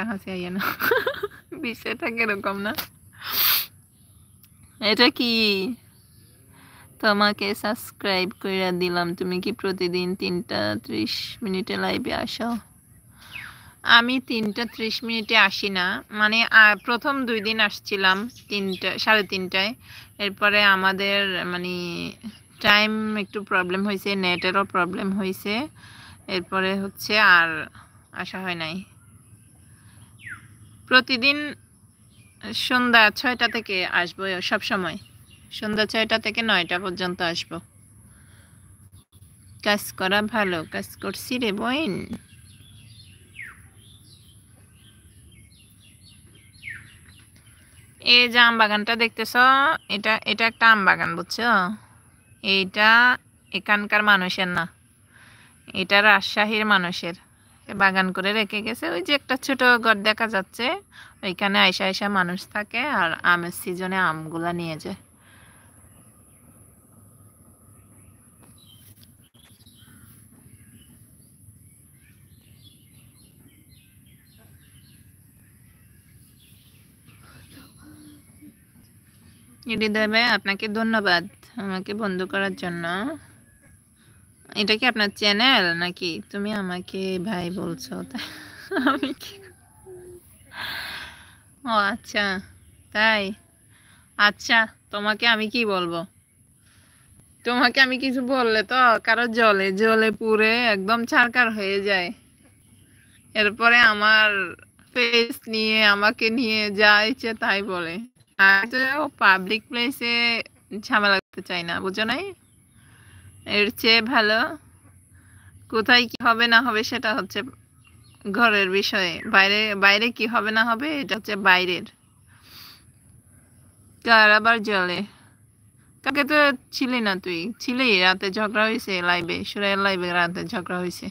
হাসি আইয়া না বিষয়টা কিরকম না এটা কি তোমাকে সাবস্ক্রাইব করে দিলাম তুমি কি প্রতিদিন 3টা 30 মিনিটে লাইভে আসো আমি 3টা 30 মিনিটে আসি না মানে প্রথম 2 দিন আসছিলাম 3টা 3:30টায় এরপরে আমাদের মানে টাইম একটু প্রবলেম হয়েছে নেটেরও প্রবলেম হয়েছে এরপরে হচ্ছে আর আসা হয় নাই প্রতিদিন সন্ধ্যা 6টা থেকে আসবো সব সময় সন্ধ্যা 6টা থেকে 9টা পর্যন্ত আসবো কাজ করা ভালো কাজ করছি রে বোন এই যে আম বাগানটা দেখতেছ এটা এটা একটা আম বাগান বুঝছো এইটা এখানকার মানুষের না এটা রাজশাহীর মানুষের বাগান করে রেখে গেছে ওই যে একটা ছোট ঘর দেখা যাচ্ছে ওইখানে আইসা আইসা মানুষ থাকে আর আমের সিজনে আমগুলা নিয়ে যায় হৃদয় ভাই আপনাকে ধন্যবাদ আমাকে বন্ধু করার জন্য এটা কি আপনার চ্যানেল নাকি তুমি আমাকে ভাই বলছো তাই আমি কি ও আচ্ছা তাই আচ্ছা তোমাকে আমি কি বলবো তোমাকে আমি কিছু বললে তো কারো জলে জলে পুড়ে একদম ছারখার হয়ে যায় এরপরে আমার ফেস নিয়ে আমাকে নিয়ে যা ইচ্ছে তাই বলে আর তো পাবলিক প্লেসে ঝামেলা করতে চাই না বুঝো নাই এর চেয়ে ভালো কোথায় কি হবে না হবে সেটা হচ্ছে ঘরের বিষয়ে বাইরে বাইরে কি হবে না হবে এটা হচ্ছে বাইরের কার আবার জলে কাকে তো ছিলি না তুই ছিলি রাতে ঝগড়া হয়েছে লাইভে সুরাইয়ের লাইভে রাতে ঝগড়া হয়েছে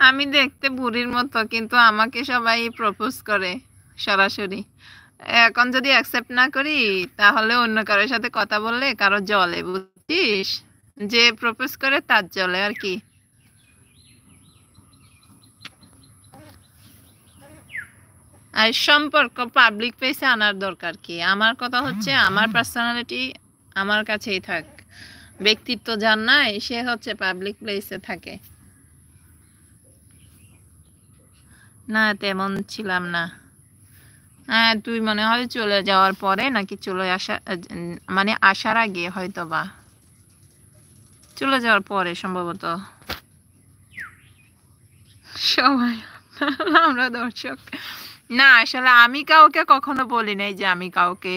আমি দেখতে বুড়ির মতো কিন্তু আমাকে সবাই প্রপোজ করে সরাসরি এখন যদি অ্যাকসেপ্ট না করি তাহলে অন্য কারোর সাথে কথা বললে কারো জলে বুঝছিস যে প্রপোজ করে তার জলে আর কি আর সম্পর্ক পাবলিক প্লেসে আনার দরকার কি আমার কথা হচ্ছে আমার পার্সোনালিটি আমার কাছেই থাক ব্যক্তিত্ব যার নাই সে হচ্ছে পাবলিক প্লেসে থাকে না তেমন ছিলাম না হ্যাঁ তুই মনে হয় চলে যাওয়ার পরে নাকি চলে আসা মানে আসার আগে হয়তো বা চলে যাওয়ার পরে সম্ভবত সবাই আমরা দর্শক না আসলে আমি কাউকে কখনো বলি নাই যে আমি কাউকে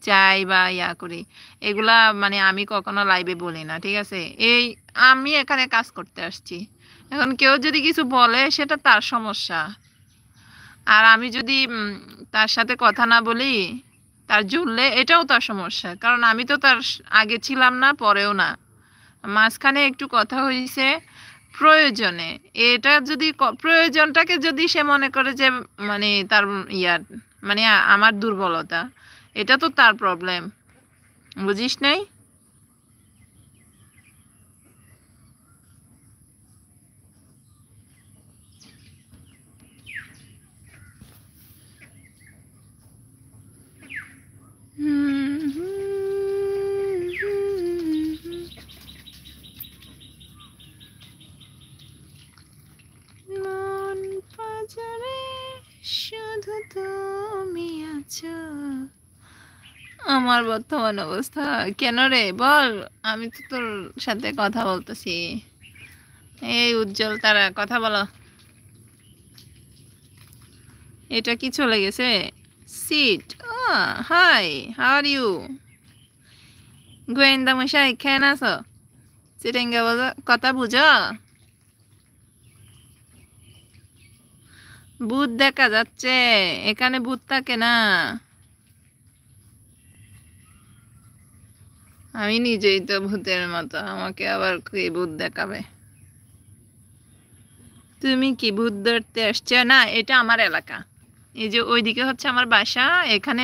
চাই বা ইয়া করি এগুলা মানে আমি কখনো লাইভে বলি না ঠিক আছে এই আমি এখানে কাজ করতে আসছি এখন কেউ যদি কিছু বলে সেটা তার সমস্যা আর আমি যদি তার সাথে কথা না বলি তার জুড়লে এটাও তার সমস্যা কারণ আমি তো তার আগে ছিলাম না পরেও না মাঝখানে একটু কথা হয়েছে প্রয়োজনে এটা যদি প্রয়োজনটাকে যদি সে মনে করে যে মানে তার ইয়ার মানে আমার দুর্বলতা এটা তো তার প্রবলেম বুঝিস নাই শুধু তুমি আছো আমার বর্তমান অবস্থা কেন রে বল আমি তো তোর সাথে কথা বলতেছি এই উজ্জ্বল তারা কথা বলো এটা কি চলে গেছে সিট হাই হাউ আর ইউ গোয়েন্দা মশাই কেন আছো চিটেঙ্গা কথা বুঝো ভূত দেখা যাচ্ছে এখানে ভূত থাকে না আমি নিজেই তো ভূতের মতো আমাকে আবার কি ভূত দেখাবে তুমি কি ভূত ধরতে আসছো না এটা আমার এলাকা এই যে ওইদিকে হচ্ছে আমার বাসা এখানে